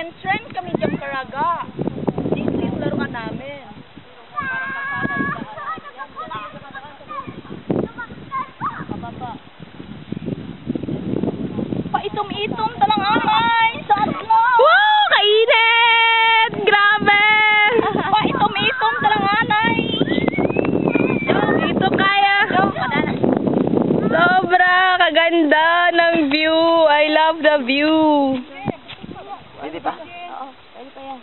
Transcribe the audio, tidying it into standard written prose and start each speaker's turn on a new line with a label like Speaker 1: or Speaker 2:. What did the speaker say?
Speaker 1: Trend kami dyan karaga. This laruan namin. Paitom-itom talang anay. Sa atlo.
Speaker 2: Wow! Kainit! Grabe!
Speaker 1: Paitom-itom talang anay.
Speaker 2: Dito kaya. Sobra kaganda ng view. I love the view.
Speaker 3: Pwede pa?
Speaker 1: Oo, pwede pa yan.